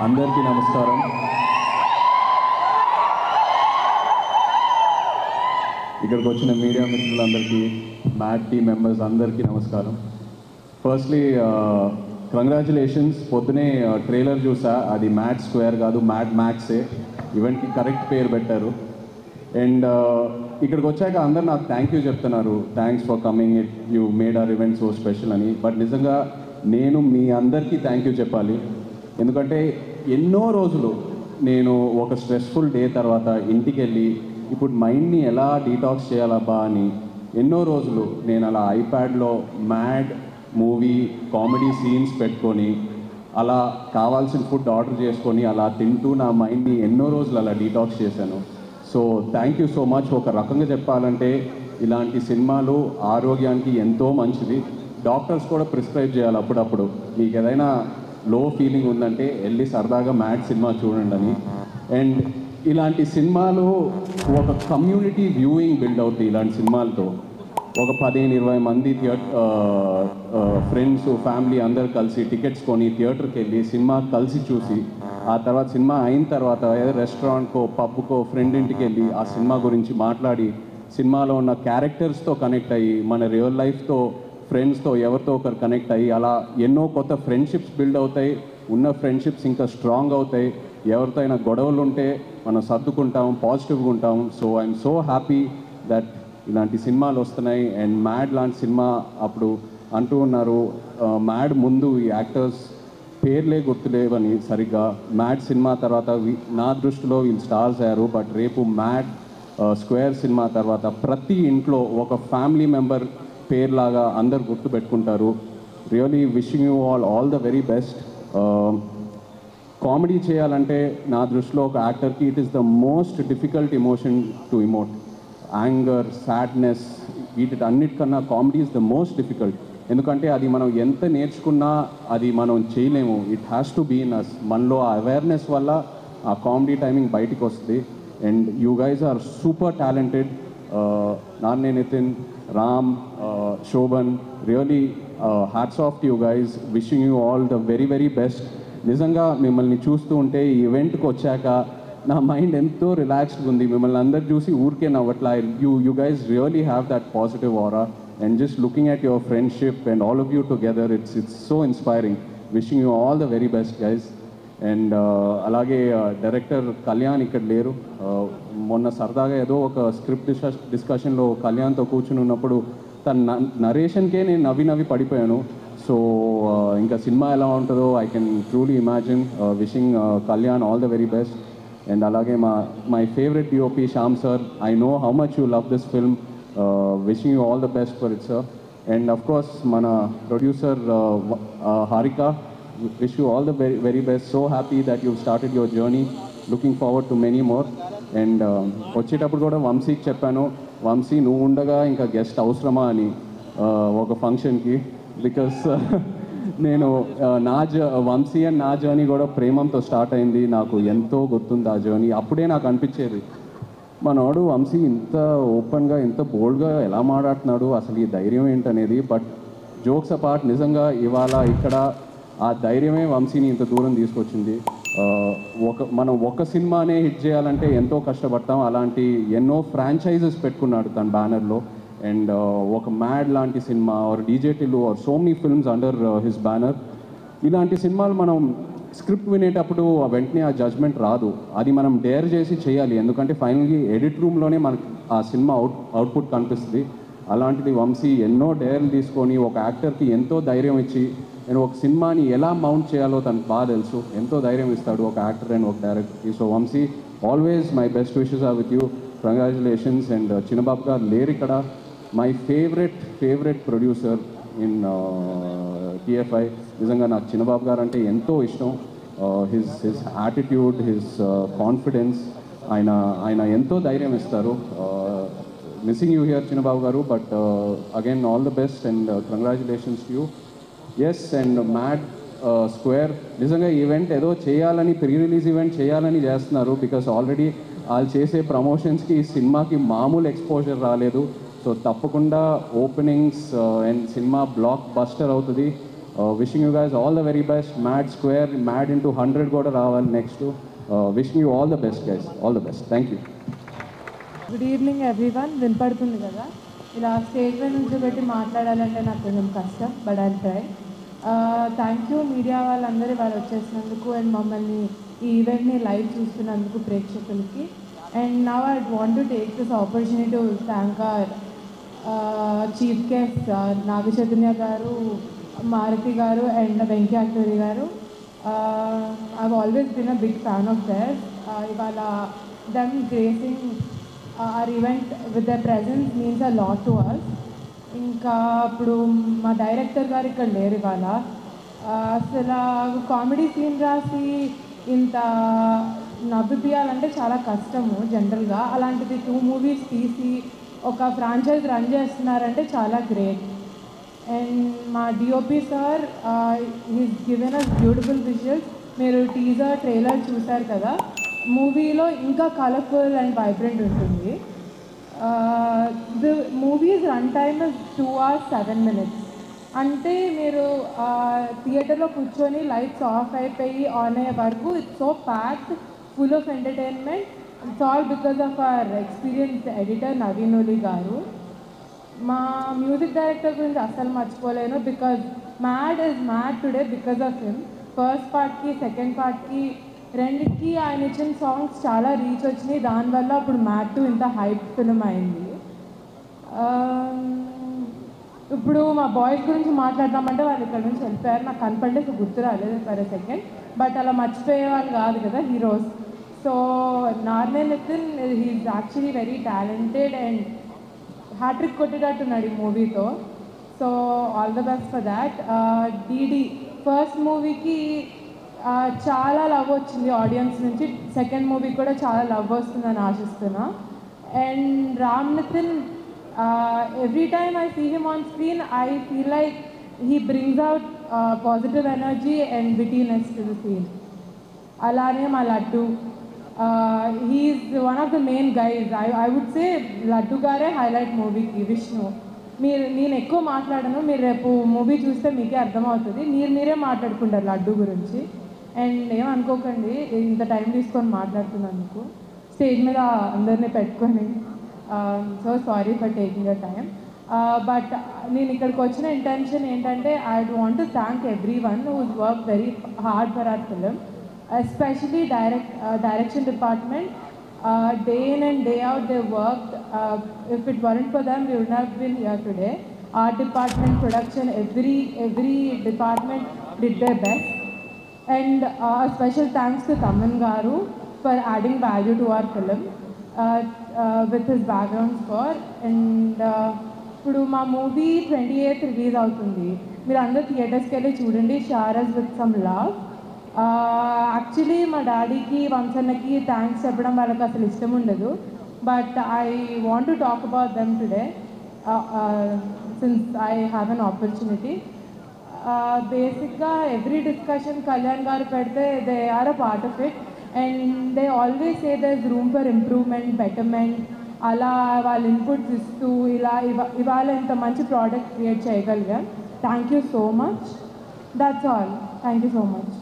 అందరికీ నమస్కారం. ఇక్కడికి వచ్చిన మీడియా మిత్రులందరికీ, మ్యాడ్ టీమ్ మెంబర్స్ అందరికీ నమస్కారం. Firstly congratulations. పొద్దునే ట్రైలర్ చూసా, అది మ్యాడ్ స్క్వేర్ కాదు, మ్యాడ్ మ్యాక్సే. ఈవెంట్కి కరెక్ట్ పేరు పెట్టారు. అండ్ ఇక్కడికి వచ్చాక అందరు నాకు థ్యాంక్ యూ చెప్తున్నారు, thanks for coming, you made our event so special అని. బట్ నిజంగా నేను మీ అందరికీ థ్యాంక్ యూ చెప్పాలి. ఎందుకంటే ఎన్నో రోజులు నేను ఒక స్ట్రెస్ఫుల్ డే తర్వాత ఇంటికి వెళ్ళి ఇప్పుడు మైండ్ని ఎలా డీటాక్స్ చేయాలబ్బా అని ఎన్నో రోజులు నేను అలా ఐప్యాడ్లో మ్యాడ్ మూవీ కామెడీ సీన్స్ పెట్టుకొని అలా కావాల్సిన ఫుడ్ ఆర్డర్ చేసుకొని అలా తింటూ నా మైండ్ని ఎన్నో రోజులు అలా డీటాక్స్ చేశాను. So thank you so much. ఒక రకంగా చెప్పాలంటే ఇలాంటి సినిమాలు ఆరోగ్యానికి ఎంతో మంచిది. డాక్టర్స్ కూడా ప్రిస్క్రైబ్ చేయాలి అప్పుడప్పుడు. మీకు ఏదైనా లో ఫీలింగ్ ఉందంటే వెళ్ళి సరదాగా మ్యాడ్ సినిమా చూడండి అని. అండ్ ఇలాంటి సినిమాలు ఒక కమ్యూనిటీ వ్యూయింగ్ బిల్డ్ అవుతుంది. ఇలాంటి సినిమాలతో ఒక 15-20 మంది ఫ్రెండ్స్ ఫ్యామిలీ అందరు కలిసి టికెట్స్ కొని థియేటర్కి వెళ్ళి సినిమా కలిసి చూసి ఆ తర్వాత సినిమా అయిన తర్వాత ఏదో రెస్టారెంట్కో పబ్కో ఫ్రెండ్ ఇంటికి వెళ్ళి ఆ సినిమా గురించి మాట్లాడి సినిమాలో ఉన్న క్యారెక్టర్స్తో కనెక్ట్ అయ్యి మన రియల్ లైఫ్తో ఫ్రెండ్స్తో ఎవరితో ఒకరు కనెక్ట్ అయ్యి అలా ఎన్నో కొత్త ఫ్రెండ్షిప్స్ బిల్డ్ అవుతాయి. ఉన్న ఫ్రెండ్షిప్స్ ఇంకా స్ట్రాంగ్ అవుతాయి. ఎవరితో అయినా గొడవలు ఉంటే మనం సర్దుకుంటాం, పాజిటివ్గా ఉంటాం. So I'm so happy that ఇలాంటి సినిమాలు వస్తున్నాయి. అండ్ మ్యాడ్ లాంటి సినిమా అప్పుడు అంటూ ఉన్నారు, మ్యాడ్ ముందు ఈ యాక్టర్స్ పేర్లే గుర్తులేవని సరిగ్గా. మ్యాడ్ సినిమా తర్వాత నా దృష్టిలో వీళ్ళు స్టార్స్ అయ్యారు. బట్ రేపు మ్యాడ్ స్క్వేర్ సినిమా తర్వాత ప్రతి ఇంట్లో ఒక ఫ్యామిలీ మెంబర్ పేర్లాగా అందరు గుర్తుపెట్టుకుంటారు. Really wishing you all the very best. Comedy చేయాలంటే నా దృష్టిలో ఒక యాక్టర్కి it is the most difficult emotion to emote. Anger, sadness, వీటన్నిటికన్నా comedy is the most difficult. ఎందుకంటే అది మనం ఎంత నేర్చుకున్నా అది మనం చేయలేము. It has to be in us. మనలో ఆ అవేర్నెస్ వల్ల ఆ కామెడీ టైమింగ్ బయటికి వస్తుంది. And you guys are super talented. నాన్నే Nitin, Ram, Shobhan, really hats off to you guys. Wishing you all the very very best. నిజంగా మిమ్మల్ని చూస్తూ ఉంటే ఈ ఈవెంట్కి వచ్చాక నా మైండ్ ఎంతో రిలాక్స్డ్గా ఉంది. మిమ్మల్ని అందరు చూసి ఊరికే నవ్వట్లా. You guys really have that positive aura. And just looking at your friendship and all of you together, it's so inspiring. Wishing you all the very best guys. And అలాగే డైరెక్టర్ కళ్యాణ్ ఇక్కడ లేరు. మొన్న సరదాగా ఏదో ఒక స్క్రిప్ట్ డిస్కషన్లో కళ్యాణ్తో కూర్చుని ఉన్నప్పుడు తన నరేషన్కే నేను నవ్వి పడిపోయాను. సో ఇంకా సినిమా ఎలా ఉంటుందో I can truly imagine. Wishing Kalyan all the very best. And అలాగే my favourite DOP Shyam sir, I know how much you love this film. Wishing you all the best for it sir. And of course మన producer Harika, wish you all the very very best. So happy that you've started your journey. Looking forward to many more. And వచ్చేటప్పుడు కూడా వంశీకి చెప్పాను, వంశీ నువ్వు ఉండగా ఇంకా guest అవసరమా అని ఒక ఫంక్షన్కి. బికాస్ నేను వంశీ అండ్ నా జర్నీ కూడా ప్రేమంతో స్టార్ట్ అయింది. నాకు ఎంతో గుర్తుంది ఆ జర్నీ. అప్పుడే నాకు అనిపించేది, మనోడు వంశీ ఇంత ఓపెన్గా ఇంత బోల్డ్గా ఎలా మాట్లాడుతున్నాడు, అసలు ఈ ధైర్యం ఏంటనేది. బట్ జోక్స్ అపార్ట్, నిజంగా ఇవాళ ఇక్కడ ఆ ధైర్యమే వంశీని ఇంత దూరం తీసుకొచ్చింది. మనం ఒక సినిమానే హిట్ చేయాలంటే ఎంతో కష్టపడతాం. అలాంటి ఎన్నో ఫ్రాంచైజెస్ పెట్టుకున్నాడు తన బ్యానర్లో. అండ్ ఒక మ్యాడ్ లాంటి సినిమా or DJ Tillu or so many films under his banner. ఇలాంటి సినిమాలు మనం స్క్రిప్ట్ వినేటప్పుడు వెంటనే ఆ జడ్జ్మెంట్ రాదు. అది మనం డేర్ చేసి చేయాలి. ఎందుకంటే ఫైనల్గా ఎడిట్ రూమ్లోనే మనకు ఆ సినిమా అవుట్పుట్ కనిపిస్తుంది. అలాంటిది వంశీ ఎన్నో డేర్లు తీసుకొని ఒక యాక్టర్కి ఎంతో ధైర్యం ఇచ్చి నేను ఒక సినిమాని ఎలా మౌంట్ చేయాలో తనకు బాగా తెలుసు. ఎంతో ధైర్యం ఇస్తాడు ఒక యాక్టర్ అండ్ ఒక డైరెక్టర్కి. So Vamshi, always my best wishes are with you. Congratulations. And Chinnababu గారు లేరు ఇక్కడ. My favourite producer in TFI. నిజంగా నాకు చిన్నబాబు గారు అంటే ఎంతో ఇష్టం. హిస్ యాటిట్యూడ్, హిస్ కాన్ఫిడెన్స్, ఆయన ఎంతో ధైర్యం ఇస్తారు. Missing you here Chinnababu garu. But again all the best and congratulations to you. Yes. And Mad Square నిజంగా ఈవెంట్ ఏదో చేయాలని, ప్రీ రిలీజ్ ఈవెంట్ చేయాలని చేస్తున్నారు. బికాస్ ఆల్రెడీ వాళ్ళు చేసే ప్రమోషన్స్కి ఈ సినిమాకి మామూలు ఎక్స్పోజర్ రాలేదు. సో తప్పకుండా openings and cinema blockbuster అవుతుంది. Wishing you guys all the very best. Mad square, mad into 100 కూడా రావాలి next. Wishing you all the best guys, all the best. Thank you. Good evening everyone. వినపడుతుంది కదా? ఇలా stage మీద నుంచి పెట్టి మాట్లాడాలంటే నాకు కొంచెం కష్టం, but I try. Thank you media వాళ్ళందరూ వాళ్ళు వచ్చేసినందుకు అండ్ మమ్మల్ని ఈ ఈవెంట్ని లైవ్ చూస్తున్నందుకు ప్రేక్షకులకి. And now I want to take this opportunity to thank our chief guest Naga Chaitanya గారు, మారుతి గారు అండ్ వెంకయ్య గారు. I always been a big fan of theirs. ఇవాళ them gracing our event with their presence means a lot to us. ఇంకా ఇప్పుడు మా director గారు ఇక్కడ లేరు ఇవాళ. అసలు కామెడీ సీన్ రాసి ఇంత నవ్విపియాలంటే చాలా కష్టము జనరల్గా. అలాంటిది 2 మూవీస్ తీసి ఒక ఫ్రాంచైజ్ రన్ చేస్తున్నారంటే చాలా గ్రేట్. అండ్ మా DOP sir he's given us beautiful visuals. మీరు టీజర్ ట్రైలర్ చూశారు కదా, మూవీలో ఇంకా కలర్ఫుల్ అండ్ వైబ్రెంట్ ఉంటుంది. The movie's run time is 2 hours 7 minutes. అంటే మీరు థియేటర్లో కూర్చొని లైట్స్ ఆఫ్ అయిపోయి ఆన్ అయ్యే వరకు it's so packed, full of entertainment. It's all because of our experienced editor Naveen ఓలి గారు. మా మ్యూజిక్ డైరెక్టర్ గురించి అస్సలు మర్చిపోలేను, because mad is mad today because of him. First పార్ట్కి సెకండ్ పార్ట్కి రెండుకి ఆయన ఇచ్చిన సాంగ్స్ చాలా రీచ్ వచ్చినాయి. దానివల్ల అప్పుడు మ్యాడ్ 2 ఇంత హైప్ ఫిల్మ్ అయింది. ఇప్పుడు మా బాయ్స్ గురించి మాట్లాడదామంటే వాళ్ళు ఇక్కడ నుంచి వెళ్ళిపోయారు. నాకు కనపడే గుర్తు రాలేదు ఫర్ ఎ సెకండ్, బట్ అలా మర్చిపోయే వాళ్ళు కాదు కదా heroes. So Narne Nitin he's actually very talented and hat trick కొట్టేటట్టున్నాడు ఈ మూవీతో. So all the best for that. DD first మూవీకి చాలా లవ్ వచ్చింది ఆడియన్స్ నుంచి. సెకండ్ మూవీ కూడా చాలా లవ్ వస్తుందని ఆశిస్తున్నా. And Ram Nitin, every time I see him on screen I feel like he brings out positive energy and wittiness to the scene. అలానే మా Laddu, he's one of the main guys. I would say Laddu గారే highlight మూవీకి. విష్ణు, నేను ఎక్కువ మాట్లాడను, మీరు రేపు movie చూస్తే మీకే అర్థమవుతుంది. మీరే మాట్లాడుకుంటారు లడ్డు గురించి. అండ్ ఏమనుకోకండి ఇంత టైం తీసుకొని మాట్లాడుతున్నందుకు, స్టేజ్ మీద అందరినీ పెట్టుకొని. So sorry for taking the time. But నేను ఇక్కడికి వచ్చిన ఇంటెన్షన్ ఏంటంటే I want to thank every one who's work very hard for hour film, especially direction department. Day in and day out they worked. If it weren't for them, we would not have been here today. Art department, production, every department did their best. And a special thanks to Taman Garu for adding value to our film with his background score. And ఇప్పుడు మా movie 28th release అవుతుంది. మీరు అందరూ థియేటర్స్కి వెళ్ళి చూడండి. Share us with some love. Actually మా డాడీకి వంశన్నకి థ్యాంక్స్ చెప్పడం వాళ్ళకి అసలు ఇష్టం ఉండదు, but I want to talk about them today since I have an opportunity. బేసిక్గా ఎవ్రీ డిస్కషన్ కళ్యాణ్ గారు పెడితే they are a part of it and they always say there is room for improvement, betterment. అలా వాళ్ళ inputs ఇస్తూ ఇవాళ ఇంత మంచి product create చేయగలిగాం. Thank you so much. That's all. Thank you so much.